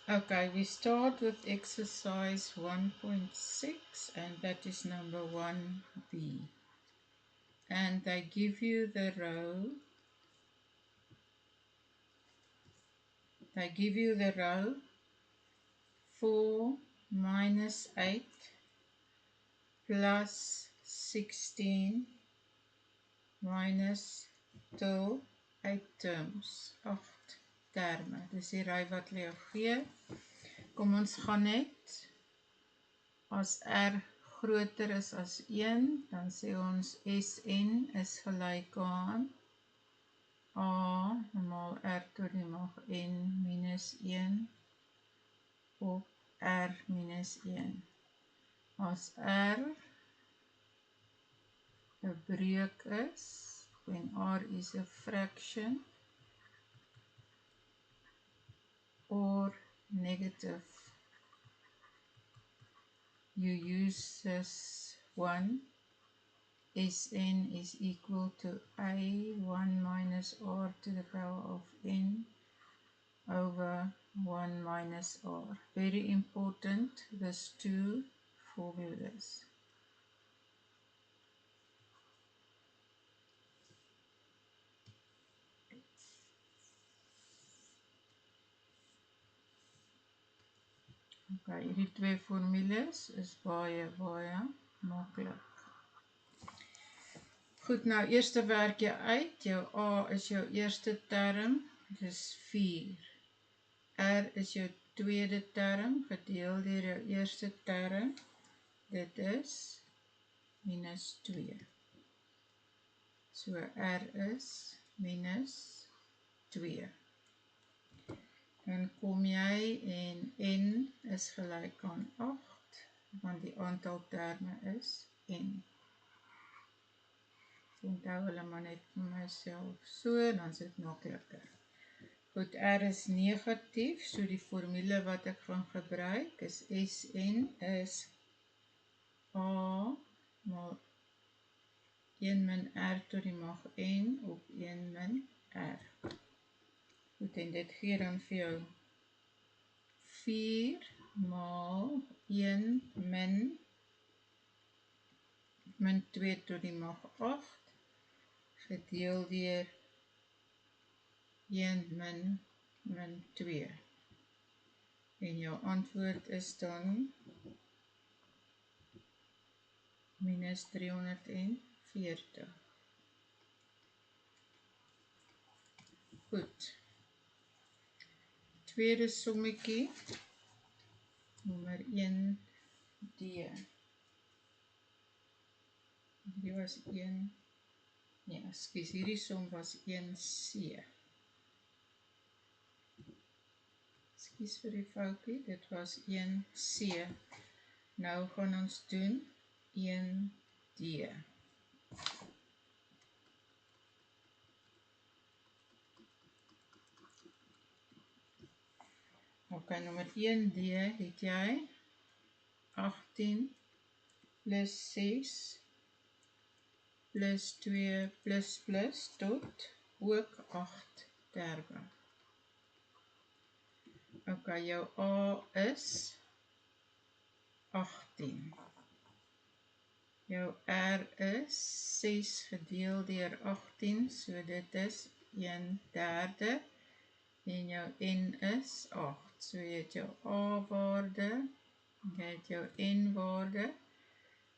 Okay, we start with exercise 1.6 and that is number 1B. And they give you the row. They give you the row 4 minus 8 plus 16 minus 12, 8 terms, 8 terme. Dis die ry wat hulle jou gee. Kom ons gaan net, as R groter is as 1, dan sê ons Sn is gelyk aan A maal R tot die mag N minus 1 op R minus 1. As R 'n breuk is, when R is a fraction or negative, you use this one. Sn is equal to A1 minus R to the power of N over 1 minus R. Very important, these two formulas. Okay, hierdie twee formules is baie maklik. Goed, nou eerste werk jy uit. Jou A is jou eerste term, dis 4. R is jou tweede term, gedeel deur jou eerste term, dit is minus 2. So R is minus 2. Dan kom jy en N is gelyk aan 8, want die aantal terme is N. Onthou hulle maar net vir myself so, dan is dit makliker. Goed, R is negatief, so die formule wat ek gaan gebruik is Sn is A maal 1 min R tot die mag N op 1 min R. Goed, en dit gee dan vir jou 4 maal 1 min 2 tot die mag 8, gedeel deur 1 min 2. En jou antwoord is dan minus 340. Goed. Tweede sommetjie, nommer 1D. Hierdie was 1, nee, ekskuus, hierdie som was 1C. Ekskuus vir die foutjie, dit was 1C. Nou gaan ons doen 1D. Ok, nommer 1D het jy 18 plus 6 plus 2 plus tot ook 8 terme. Ok, jou A is 18. Jou R is 6 gedeel deur 18, so dit is 1/3. En jou N is 8. So jy het jou A waarde, jy het jou N waarde,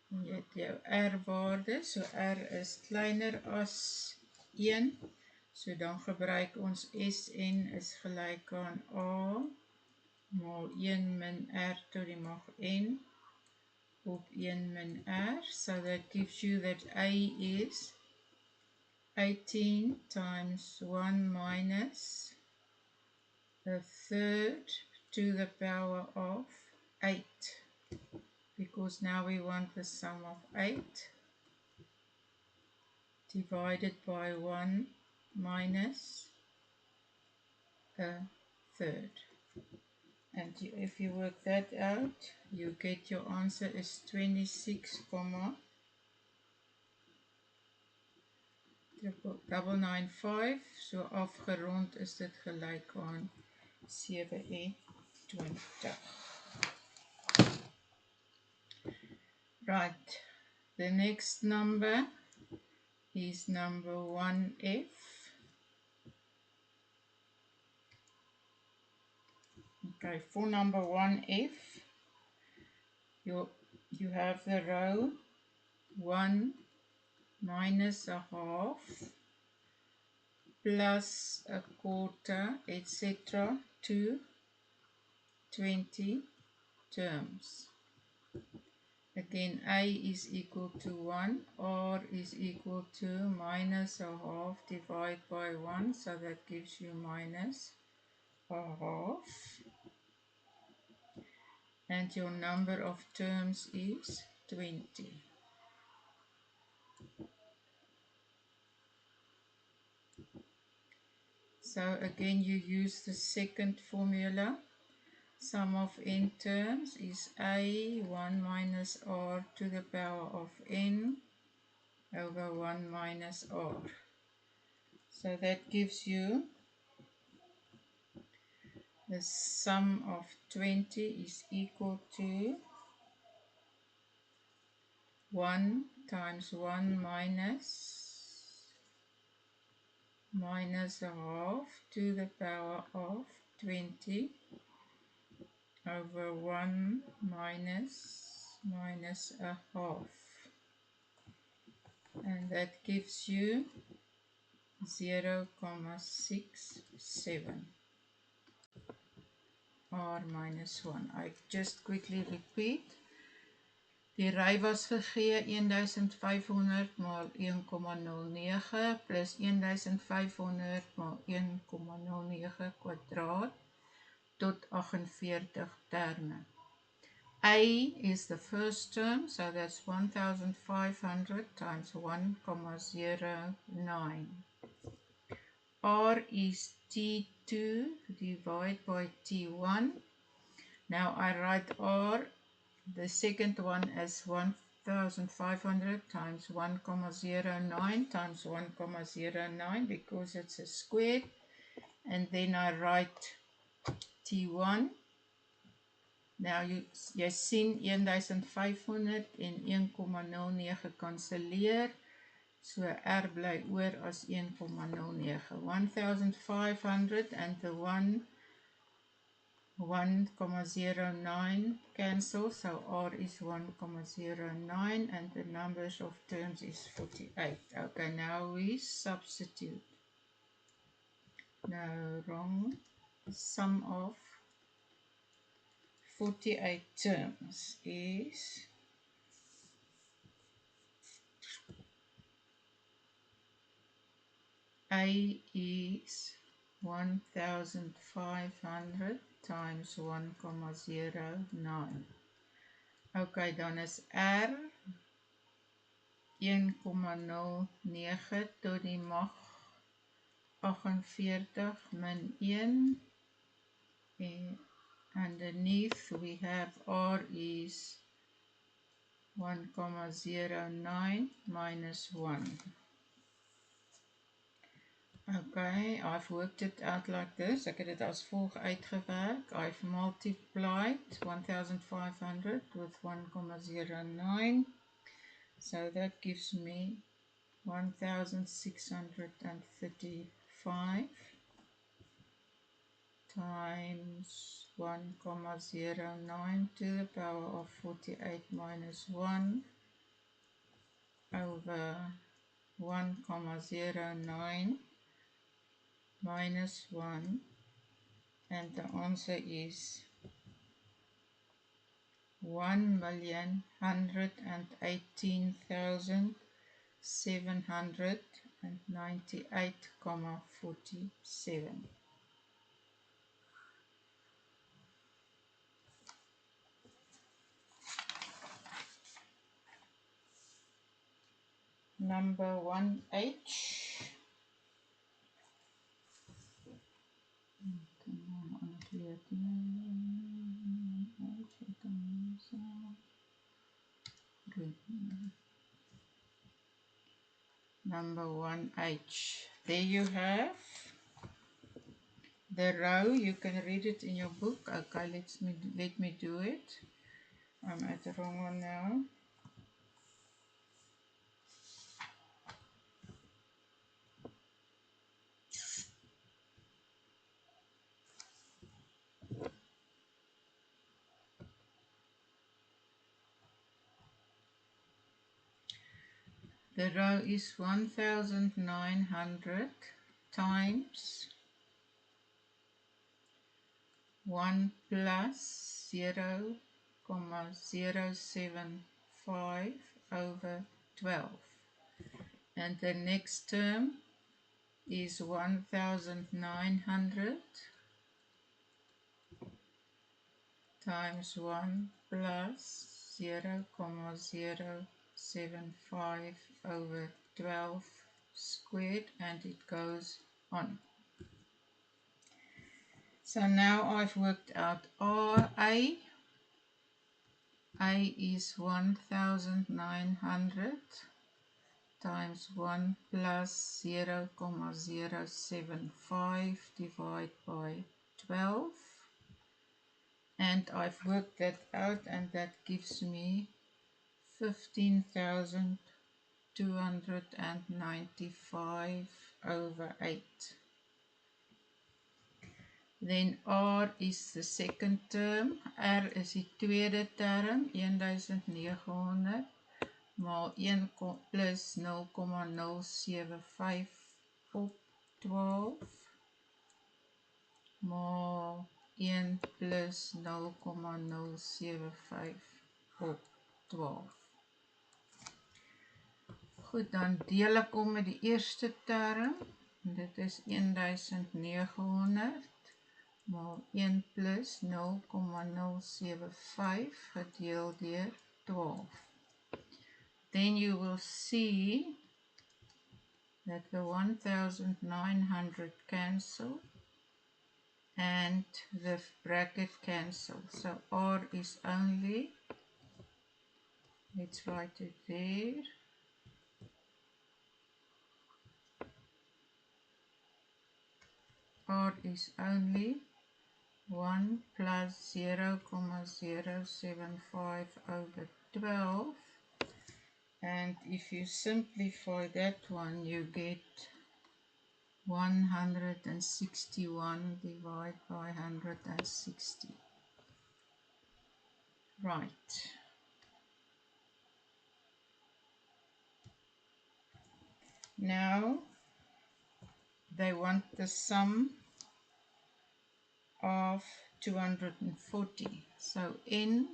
en jy het jou R waarde, so R is kleiner as 1, so dan gebruik ons Sn is gelyk aan A maal 1 min R tot die mag N op 1 min R, so that gives you that A is 18 times 1 minus a third to the power of 8, because now we want the sum of 8 divided by 1 minus a third. And if you work that out, you get your answer is 26,995, so afgerond is dit gelyk aan 7 20. Right, the next number is number 1F. Okay, for number 1F, you have the row 1 minus a half plus a quarter, etc. to 20 terms. Again, A is equal to 1, R is equal to minus a half divided by 1, so that gives you minus a half. And your number of terms is 20. So again, you use the second formula. Sum of n terms is a 1 minus r to the power of n over 1 minus r. So that gives you the sum of 20 is equal to 1 times 1 minus a half to the power of 20 over 1 minus a half. And that gives you 0,67 r minus 1. I just quickly repeat. Die ry was gegee 1500 maal 1,09 plus 1500 maal 1,09 kwadraat tot 48 terme. A is the first term, so that's 1500 times 1,09. R is T2 divided by T1. Now I write R, the second one as 1500 times 1,09 times 1,09 because it's a square. And then I write T1. Nou, jy sien 1500 en 1,09 kanselleer, so R bly oor as 1,09. 1500 and the 1,09 cancel, so R is 1,09 and the numbers of terms is 48. Okay, now we substitute. No, wrong. Sum of 48 terms is A is 1500 times 1,09. Okay, dan is R 1,09 tot die mag 48 min 1. And underneath we have R is 1,09 minus 1. Okay, I've worked it out like this. Ek het dit as volg uitgewerk. I've multiplied 1500 with 1,09. So that gives me 1635 times 1,09 to the power of 48 minus 1 over 1,09 minus 1, and the answer is 1,118,798,47. Number 1H. Number 1H. There you have the row, you can read it in your book. Okay, let me do it. I'm at the wrong one now. The row is 1900 times 1 plus 0,075 over 12. And the next term is 1900 times 1 plus 0,075 over 12 squared, and it goes on. So now I've worked out RA. A is 1900 times 1 plus 0,075 divided by 12. And I've worked that out, and that gives me 15,295 over 8. Then R is the second term. R is die tweede term, 1900 maal 1 plus 0,075 op 12 maal 1 plus 0,075 op 12. Goed, dan deel ek om met die eerste term. Dit is 1900 maal 1 plus 0,075 gedeeld deur 12. Then you will see that the 1900 cancel and the bracket cancel. So R is only, let's write it there, R is only 1 plus 0,075 over 12. And if you simplify that one, you get 161 divided by 160. Right. Now they want the sum of 240. So N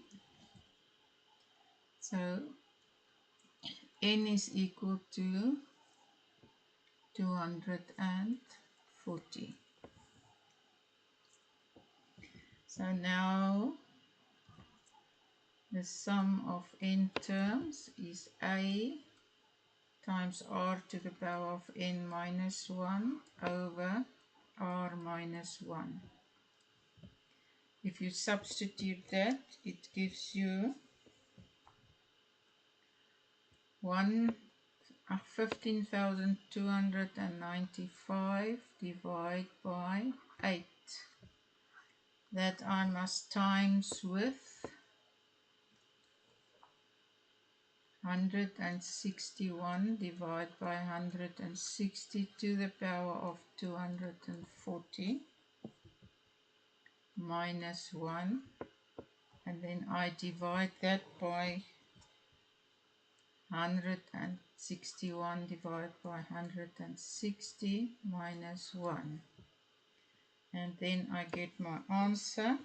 is equal to 240. So now the sum of n terms is A times r to the power of n minus 1 over r minus 1. If you substitute that, it gives you 15,295 divided by 8. That I must times with 161 divided by 160 to the power of 240 minus 1, and then I divide that by 161 divided by 160 minus 1, and then I get my answer,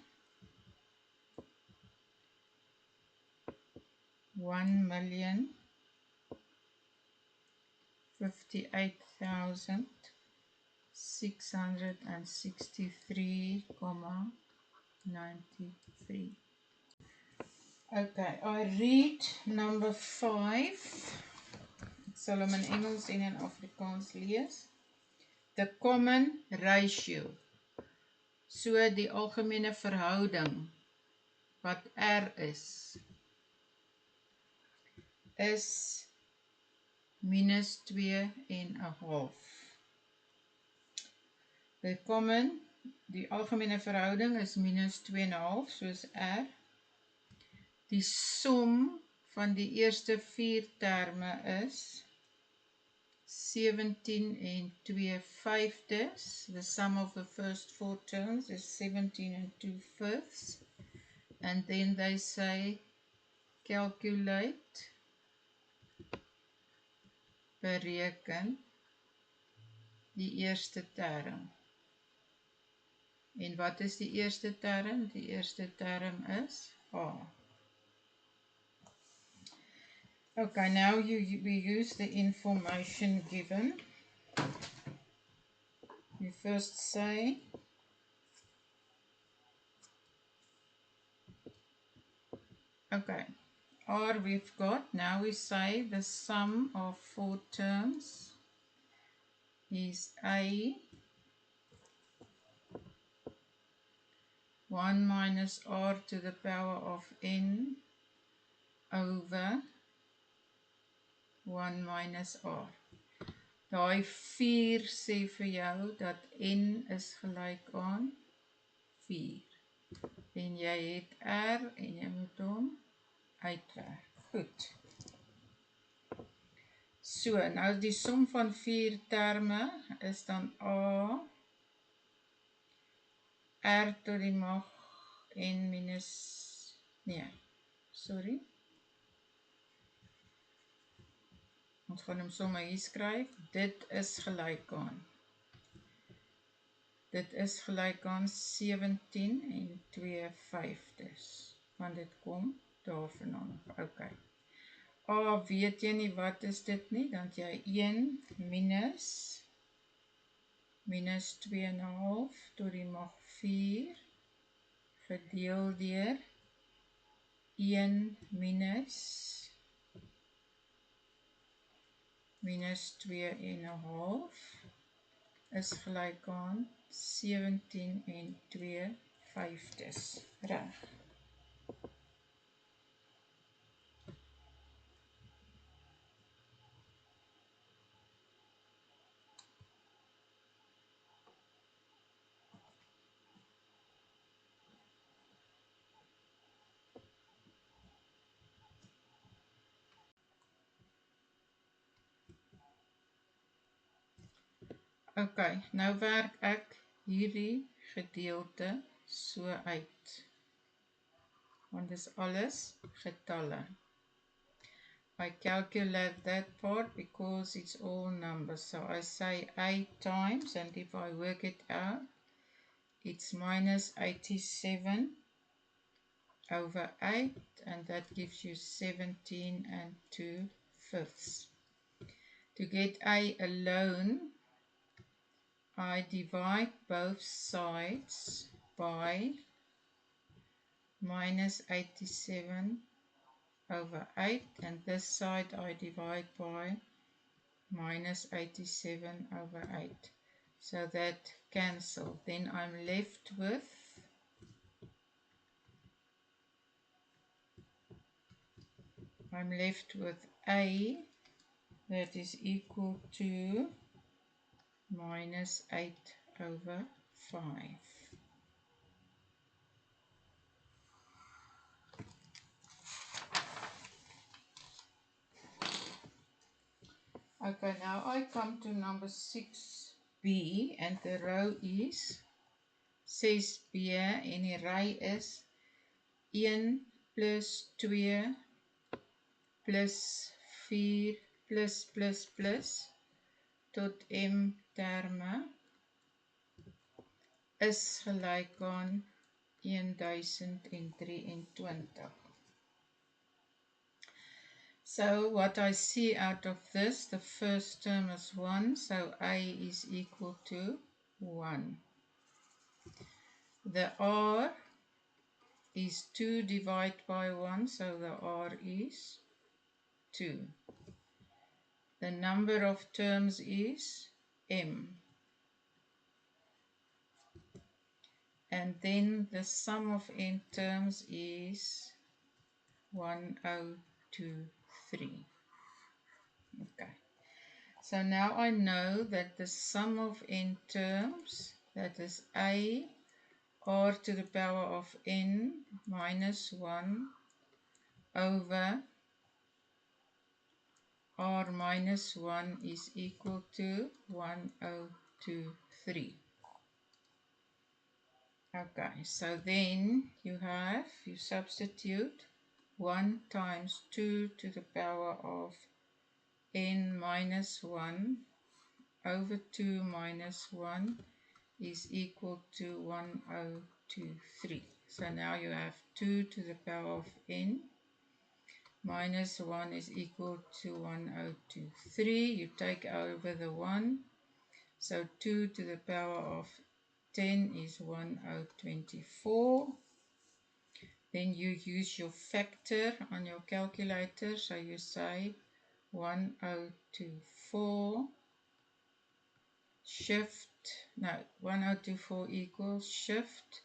1,058,663,93. Okay, I read number 5. Ek sal hom in Engels en in Afrikaans lees. The common ratio. So die algemene verhouding wat R is minus 2,5. The common Die algemene verhouding is minus 2,5 soos R. Die som van die eerste 4 terme is 17 and 2/5. The sum of the first 4 terms is 17 and 2/5. And then they say calculate, bereken die eerste term. En wat is die eerste term? Die eerste term is A. Okay, now we use the information given. You first say okay, R we've got. Now we say the sum of 4 terms is A 1 minus R to the power of N over 1 minus R. Daai 4 sê vir jou dat N is gelyk aan 4. En jy het R en jy moet hom uitwerk. Goed. So, nou die som van 4 terme is dan A R tot die mag N minus, nee, sorry. Ons gaan hom sommer hier skryf. Dit is gelyk aan. Dit is gelyk aan 17 en 2/5. Want dit kom daarvandaan. Okay. A weet jy nie wat is dit nie, dan jy 1 minus 2,5 tot die mag 4 gedeel deur 1 minus 2,5 is gelyk aan 17 en 2/5. Reg. Okay, nou werk ek hierdie gedeelte so uit. Want dis alles getalle. I calculate that part because it's all numbers. So I say 8 times, and if I work it out, it's minus 87 over 8, and that gives you 17 and 2/5. To get A alone, I divide both sides by minus 87 over 8, and this side I divide by minus 87 over 8. So that cancel. Then I'm left with A that is equal to minus 8 over 5. Okay, now I come to number 6B, and the row is 6B en die ry is 1 plus 2 plus 4 plus tot M terme is gelyk aan 1023. So what I see out of this, the first term is 1, so A is equal to 1. The R is 2 divided by 1, so the R is 2. The number of terms is M. And then the sum of N terms is 1023. Okay. So now I know that the sum of N terms that is a r to the power of n minus 1 over r minus 1 is equal to 1023. Okay, so then you substitute 1 times 2 to the power of n minus 1 over 2 minus 1 is equal to 1023. So now you have 2 to the power of n minus 1 is equal to 1023. You take over the 1. So 2 to the power of 10 is 1024. Then you use your factor on your calculator. So you say 1024 1024 equals shift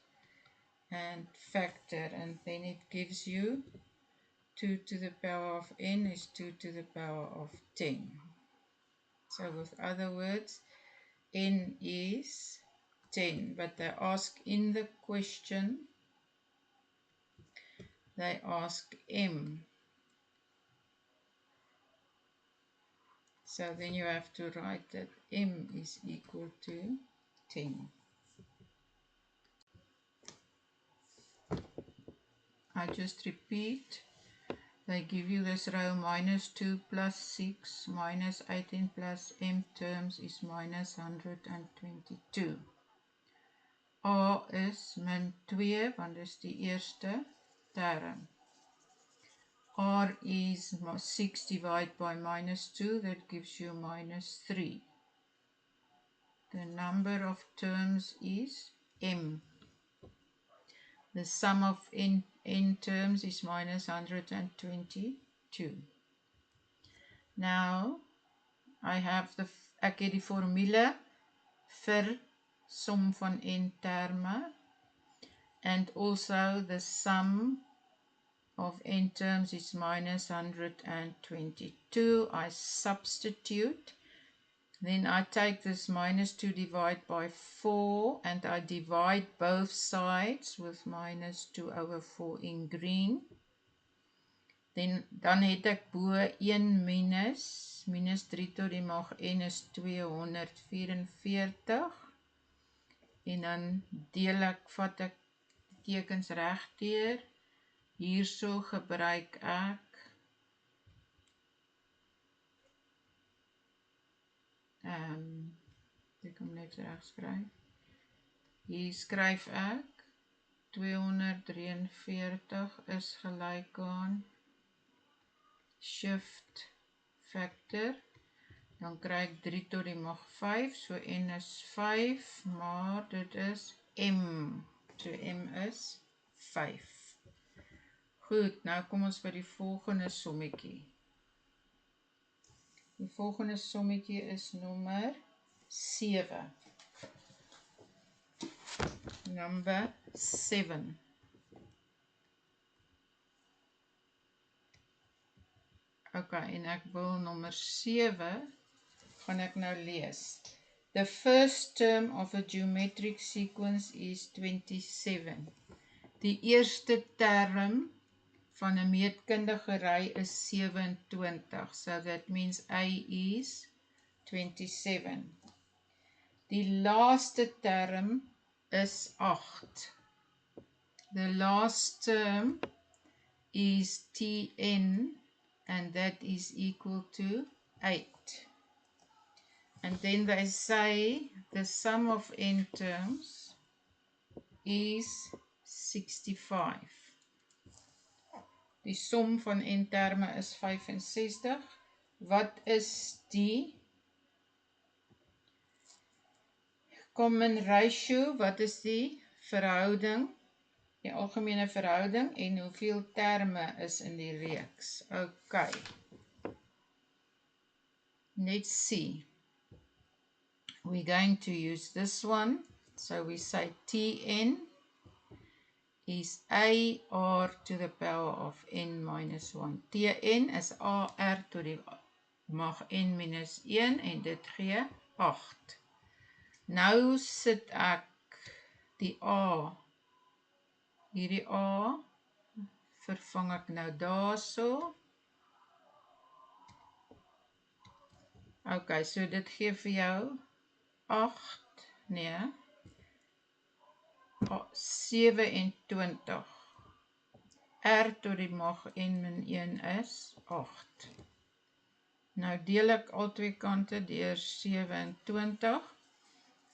and factor, and then it gives you 2 to the power of n is 2 to the power of 10. So with other words, n is 10, but they ask in the question, they ask m. So then you have to write that m is equal to 10. I just repeat, they give you this row minus 2 plus 6 minus 18 plus m terms is minus 122. A is min 2, want dis die eerste term. R is 6 divided by minus 2, that gives you minus 3. The number of terms is m. The sum of n terms is minus 122. Now, ek het die formule vir som van n terme, and also the sum of n terms is minus 122. I substitute. Then I take this minus 2 divided by 4 and I divide both sides with minus 2 over 4 in green. Dan het ek bo 1 minus 3 tot die mag n is 244. En dan vat ek tekens regdeur. Hierso gebruik ek ek kom net reg skryf. Hier skryf ek 243 is gelyk aan shift factor. Dan kry ek 3 tot die mag 5, so n is 5, maar dit is m. So m is 5. Goed, nou kom ons by die volgende sommetjie. Die volgende sommetjie is nommer 7. Number 7. Okay, en ek wil nommer 7 gaan ek nou lees. The first term of a geometric sequence is 27. Die eerste term van 'n meetkundige ry is 27. So that means A is 27. Die laaste term is 8. The last term is Tn, and that is equal to 8. And then they say the sum of n terms is 65. Die som van n terme is 65. Wat is die common ratio? Wat is die verhouding? Die algemene verhouding en hoeveel terme is in die reeks? Okay. Let's see. We're going to use this one. So we say Tn is AR to the power of n minus 1. Tn is AR to die mag n minus 1 en dit gee 8. Nou sit ek die A, hierdie A vervang ek nou daarso. Ok, so dit gee vir jou 8, nee, 27. R tot die mag n min 1 is 8. Nou deel ek al twee kante deur 27.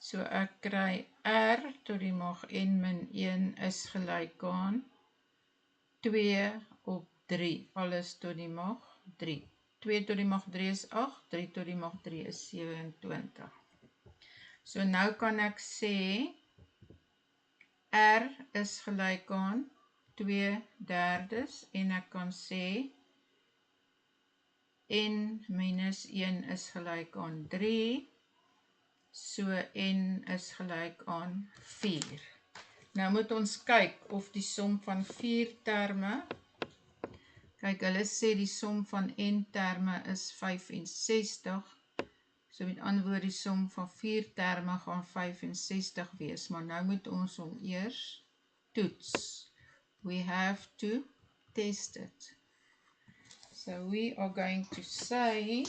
So ek kry R tot die mag n min 1 is gelyk aan 2 op 3. Alles tot die mag 3. 2 tot die mag 3 is 8. 3 tot die mag 3 is 27. So nou kan ek sê R is gelyk aan 2/3 en ek kan sê n minus 1 is gelyk aan 3, so n is gelyk aan 4. Nou moet ons kyk of die som van 4 terme, kyk hulle sê die som van n terme is 65, so met ander woorde die som van 4 terme gaan 65 wees, maar nou moet ons hom eers toets. We have to test it. So we are going to say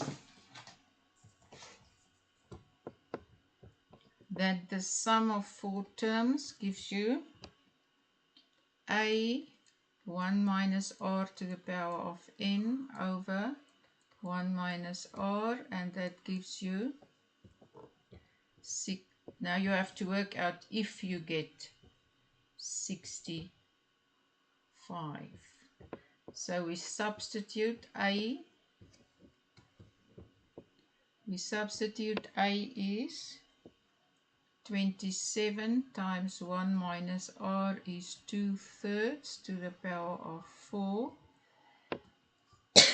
that the sum of 4 terms gives you a 1 minus r to the power of n over 1 minus r, and that gives you 6. Now you have to work out if you get 65. So we substitute a. Is 27 times 1 minus r is 2/3 to the power of 4.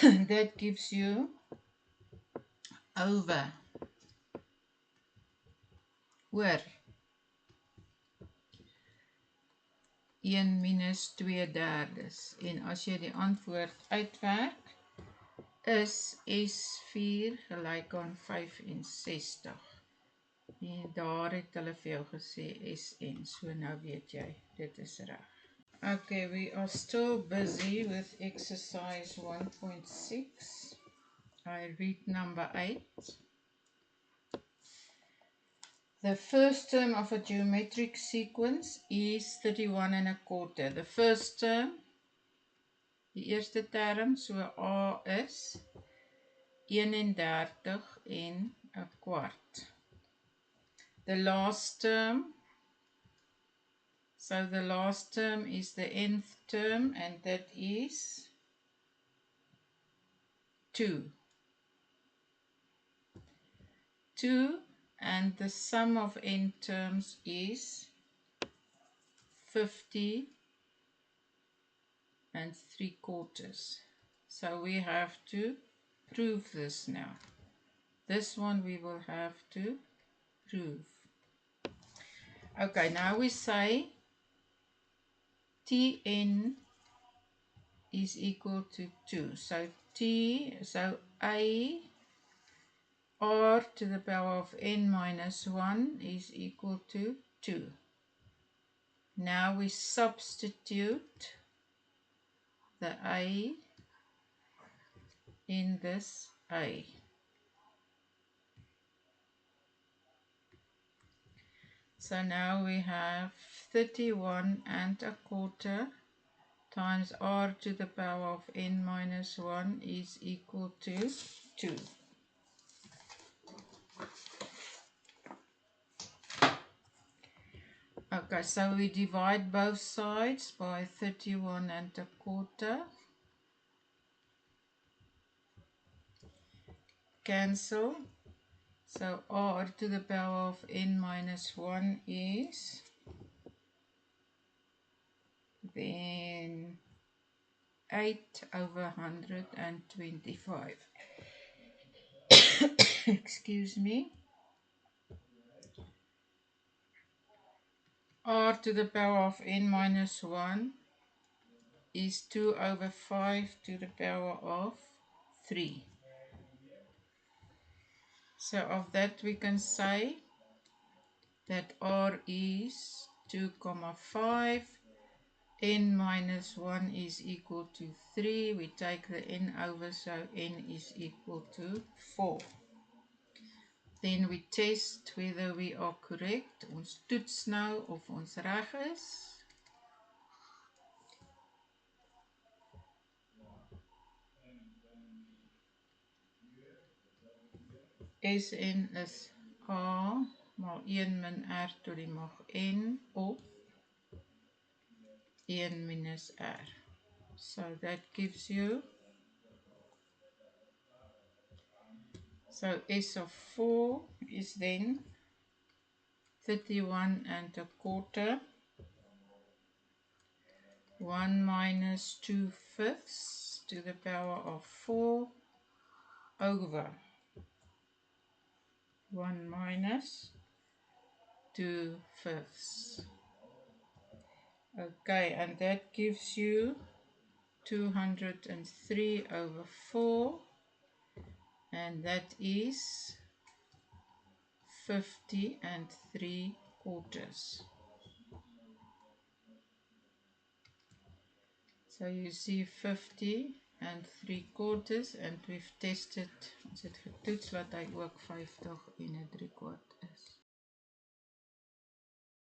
That gives you over oor 1 minus 2/3. En as jy die antwoord uitwerk, is S4 gelyk aan 65. En daar het hulle vir jou gesê Sn, so nou weet jy, dit is reg. Okay, we are still busy with exercise 1.6. I read number 8. The first term of a geometric sequence is 31 1/4. The first term, die eerste term, so A is 31 1/4. The last term, so the last term is the nth term, and that is 2. 2, and the sum of n terms is 50 3/4. So we have to prove this now. This one we will have to prove. Okay, now we say Tn is equal to 2. So A r to the power of n minus 1 is equal to 2. Now we substitute the A in this A. So now we have 31 1/4 times r to the power of n minus 1 is equal to 2. Okay, so we divide both sides by 31 1/4. Cancel. So r to the power of n minus 1 is then 8/125. Excuse me. R to the power of n minus 1 is 2/5 to the power of 3. So of that we can say that R is 2,5. N minus 1 is equal to 3. We take the n over, so n is equal to 4. Then we test whether we are correct. Ons toets nou of ons reg is. Sn is A maal 1 min R tot die mag n op 1 minus R. So that gives you, so S of 4 is then 31 and a quarter. 1 minus 2/5 to the power of 4 over 1 minus 2/5. Okay, and that gives you 203 over 4, and that is 50 and 3/4. So you see 50 and 3/4, and we've tested, ons het getoets wat hy ook 50 en 'n 3/4 is.